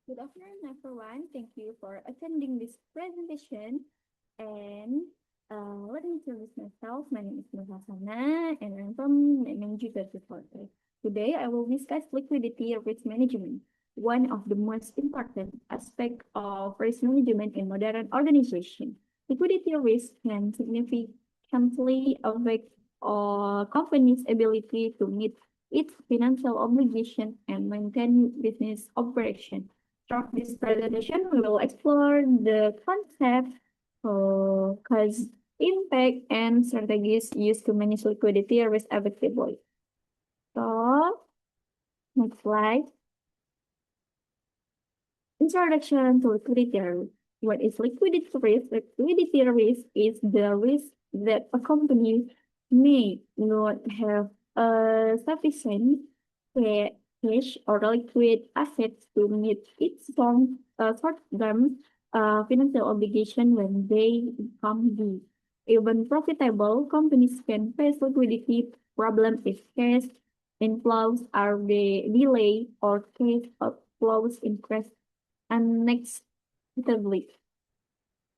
Good afternoon, everyone. Thank you for attending this presentation. And let me introduce myself. My name is Nur Hasana, and I'm from Manager Reporter. Today, I will discuss liquidity risk management, one of the most important aspects of risk management in modern organization. Liquidity risk can significantly affect a company's ability to meet its financial obligation and maintain business operation. Throughout this presentation, we will explore the concept, cause impact, and strategies used to manage liquidity risk effectively. So, next slide. Introduction to liquidity risk. What is liquidity risk? Liquidity risk is the risk that a company may not have sufficient cash or liquid assets to meet its short-term financial obligation when they become due. Even profitable companies can face liquidity problems if cash inflows are delayed or cash outflows increase unexpectedly.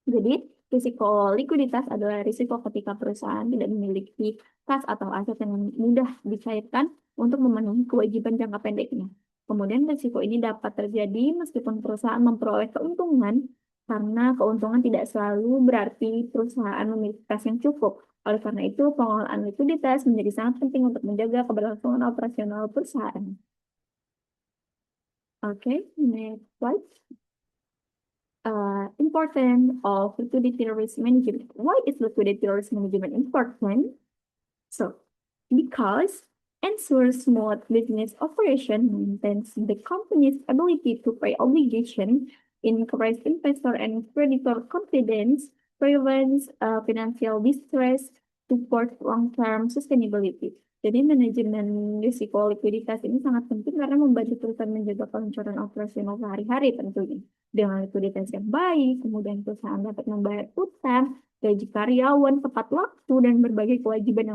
Jadi, risiko likuiditas adalah risiko ketika perusahaan tidak memiliki kas atau aset yang mudah dicairkan untuk memenuhi kewajiban jangka pendeknya. Kemudian risiko ini dapat terjadi meskipun perusahaan memperoleh keuntungan, karena keuntungan tidak selalu berarti perusahaan memiliki kas yang cukup. Oleh karena itu, pengelolaan likuiditas menjadi sangat penting untuk menjaga keberlangsungan operasional perusahaan. Oke, next slide. Importance of liquidity risk management. Why is liquidity risk management important? So, because ensures smooth business operation, maintains the company's ability to pay obligation, encourages investor and creditor confidence, prevents financial distress, supports long-term sustainability. Jadi manajemen risiko likuiditas ini sangat penting karena membantu perusahaan menjaga kelancaran operasional sehari-hari tentunya. Dengan likuiditas yang baik, kemudian perusahaan dapat membayar utang, gaji karyawan tepat waktu, dan berbagai kewajiban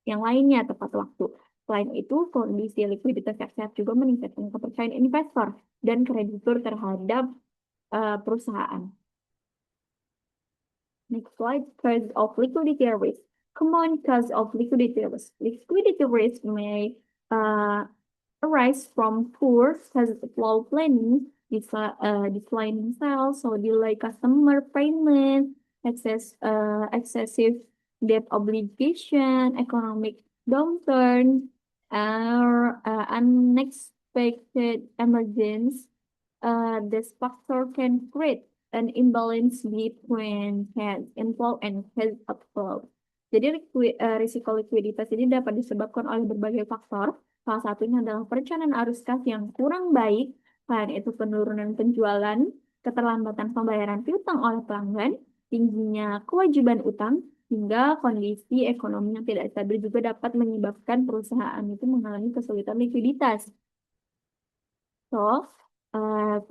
yang lainnya tepat waktu. Selain itu, kondisi likuiditas yang sehat juga meningkatkan kepercayaan investor dan kreditur terhadap perusahaan. Next slide, cause of liquidity risk. Common cause of liquidity risk. Liquidity risk may arise from poor cash flow planning, declining sales, so delay customer payment, excessive debt obligation, economic downturn, or unexpected emergence. This factor can create an imbalance between cash inflow and cash outflow. Jadi risiko likuiditas ini dapat disebabkan oleh berbagai faktor. Salah satunya adalah perencanaan arus kas yang kurang baik, selain itu penurunan penjualan, keterlambatan pembayaran piutang oleh pelanggan, tingginya kewajiban utang, hingga kondisi ekonomi yang tidak stabil juga dapat menyebabkan perusahaan itu mengalami kesulitan likuiditas. So,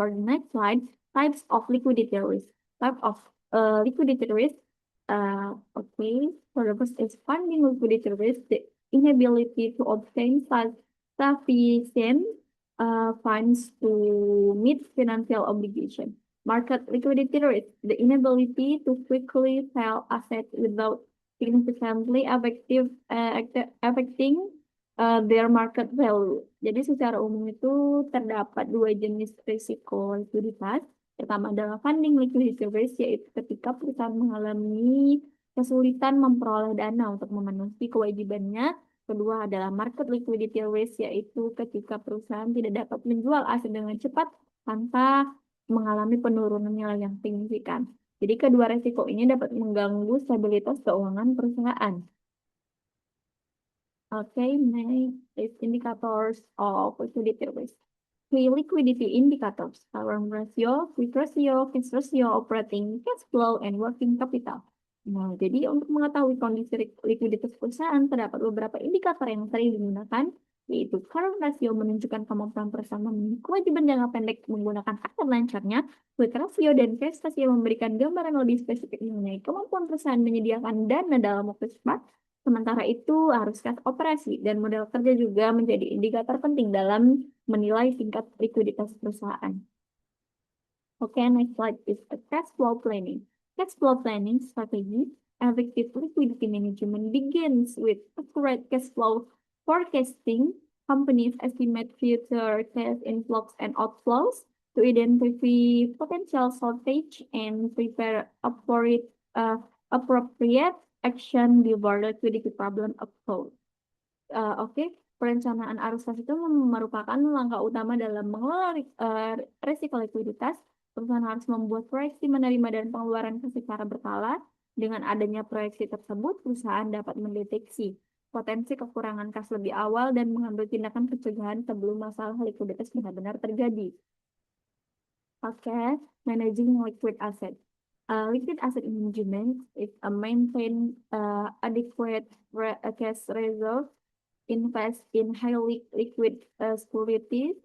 for the next slide, types of liquidity risk. Type of liquidity risk. Okay, so the first is funding liquidity risk, the inability to obtain sufficient funds to meet financial obligation. Market liquidity risk, the inability to quickly sell assets without significantly affecting their market value. Jadi secara umum itu terdapat dua jenis risiko likuiditas. Pertama adalah funding liquidity risk, yaitu ketika perusahaan mengalami kesulitan memperoleh dana untuk memenuhi kewajibannya. Kedua adalah market liquidity risk, yaitu ketika perusahaan tidak dapat menjual aset dengan cepat tanpa mengalami penurunan nilai yang signifikan. Jadi kedua risiko ini dapat mengganggu stabilitas keuangan perusahaan. Okay, next is indicators of liquidity risk. Key liquidity indicators: current ratio, quick ratio, cash ratio, operating cash flow, and working capital. Nah, jadi untuk mengetahui kondisi likuiditas perusahaan, terdapat beberapa indikator yang sering digunakan, yaitu current ratio menunjukkan kemampuan perusahaan memenuhi kewajiban jangka pendek menggunakan aset lancarnya, quick ratio dan cash ratio memberikan gambaran lebih spesifik mengenai kemampuan perusahaan menyediakan dana dalam waktu cepat. Sementara itu, arus kas operasi dan modal kerja juga menjadi indikator penting dalam menilai tingkat likuiditas perusahaan. Okay, next slide is a cash flow planning. Cash flow planning strategy, effective liquidity management begins with accurate cash flow forecasting. Companies estimate future cash inflows and outflows to identify potential shortage and prepare appropriate action before liquidity problem occurs. Oke, perencanaan arus kas itu merupakan langkah utama dalam mengelola resiko likuiditas. Perusahaan harus membuat proyeksi menerima dan pengeluaran kas secara berkala. Dengan adanya proyeksi tersebut, perusahaan dapat mendeteksi potensi kekurangan kas lebih awal dan mengambil tindakan pencegahan sebelum masalah likuiditas benar-benar terjadi. Oke, managing liquid asset. Liquid asset management is a maintain adequate cash reserve, invest in highly liquid securities,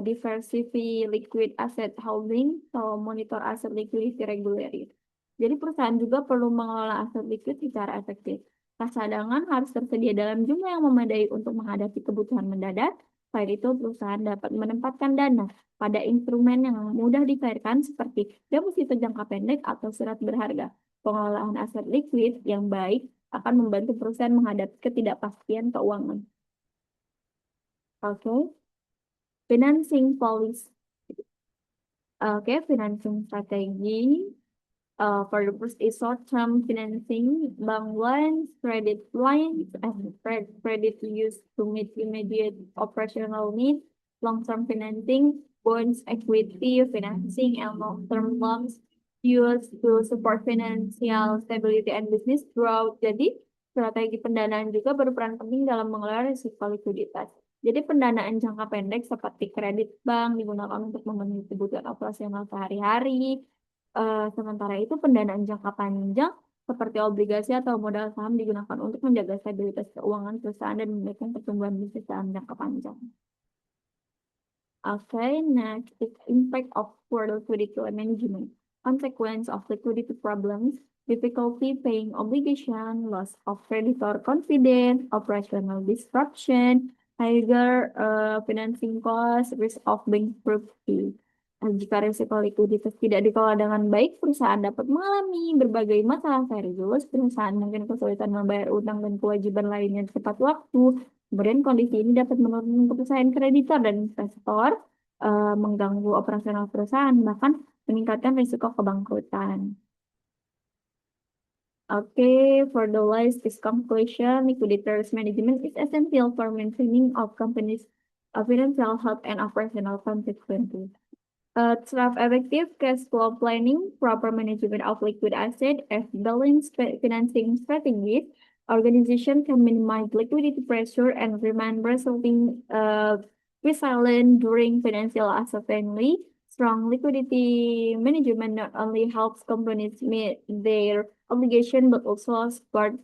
diversify liquid asset holding, so monitor asset liquidity regularly. Jadi perusahaan juga perlu mengelola aset liquid secara efektif. Kas cadangan harus tersedia dalam jumlah yang memadai untuk menghadapi kebutuhan mendadak. Selain itu, perusahaan dapat menempatkan dana pada instrumen yang mudah dicairkan seperti deposito jangka pendek atau surat berharga. Pengelolaan aset liquid yang baik akan membantu perusahaan menghadapi ketidakpastian keuangan. Oke, financing policy. Oke, financing strategi. For the first is short-term financing, bank loans, credit lines, and credit used to meet immediate operational needs. Long-term financing, bonds, equity financing, and long-term loans used to support financial stability and business growth. Jadi, strategi pendanaan juga berperan penting dalam mengelola risiko likuiditas. Jadi, pendanaan jangka pendek seperti kredit bank digunakan untuk memenuhi kebutuhan operasional sehari-hari. Sementara itu, pendanaan jangka panjang seperti obligasi atau modal saham digunakan untuk menjaga stabilitas keuangan perusahaan dan mendukung pertumbuhan bisnis dalam jangka panjang. Okay, next is impact of poor liquidity management. Consequence of liquidity problems, difficulty paying obligation, loss of creditor confidence, operational disruption, higher financing cost, risk of bankruptcy. Jika risiko likuiditas tidak dikelola dengan baik, perusahaan dapat mengalami berbagai masalah serius. Perusahaan mungkin kesulitan membayar utang dan kewajiban lainnya tepat waktu. Kemudian kondisi ini dapat menurunkan kepercayaan kreditor dan investor, mengganggu operasional perusahaan, bahkan meningkatkan risiko kebangkrutan. Okay, for the last is conclusion, liquidity risk management is essential for maintaining of companies' financial health and operational consequences. To have effective cash flow planning, proper management of liquid asset, and balanced financing strategies, organization can minimize liquidity pressure and remain resilient during financial uncertainty. Strong liquidity management not only helps companies meet their obligation but also support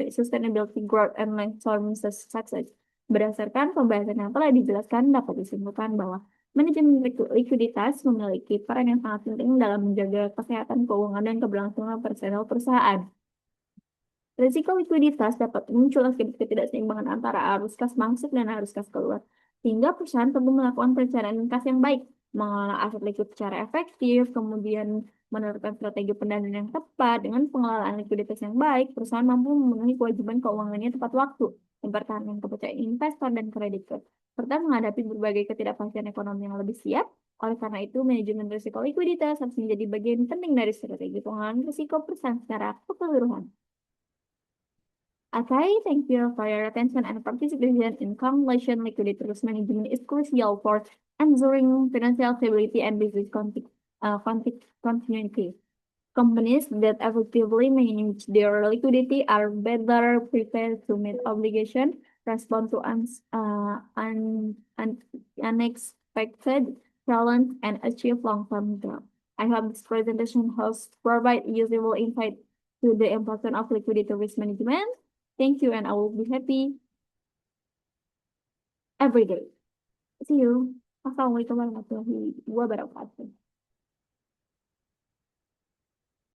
sustainability growth and long-term success. Berdasarkan pembahasan yang telah dijelaskan, dapat disimpulkan bahwa manajemen likuiditas memiliki peran yang sangat penting dalam menjaga kesehatan keuangan dan keberlangsungan operasional perusahaan. Risiko likuiditas dapat muncul akibat ketidakseimbangan antara arus kas masuk dan arus kas keluar. Sehingga perusahaan perlu melakukan perencanaan kas yang baik, mengelola aset likuid secara efektif, kemudian menerapkan strategi pendanaan yang tepat. Dengan pengelolaan likuiditas yang baik, perusahaan mampu memenuhi kewajiban keuangannya tepat waktu, mempertahankan kepercayaan investor dan kreditor, serta menghadapi berbagai ketidakpastian ekonomi yang lebih siap. Oleh karena itu, manajemen risiko likuiditas harus menjadi bagian penting dari strategi pengelolaan risiko perusahaan secara keseluruhan. Okay, thank you for your attention and participation in conclusion. Liquidity risk management is crucial for ensuring financial stability and business continuity. Companies that effectively manage their liquidity are better prepared to meet obligations, respond to unexpected challenges, and achieve long-term growth. I hope this presentation helps provide useful insight to the importance of liquidity risk management. Thank you, and I will be happy every day. See you. Assalamualaikum warahmatullahi wabarakatuh.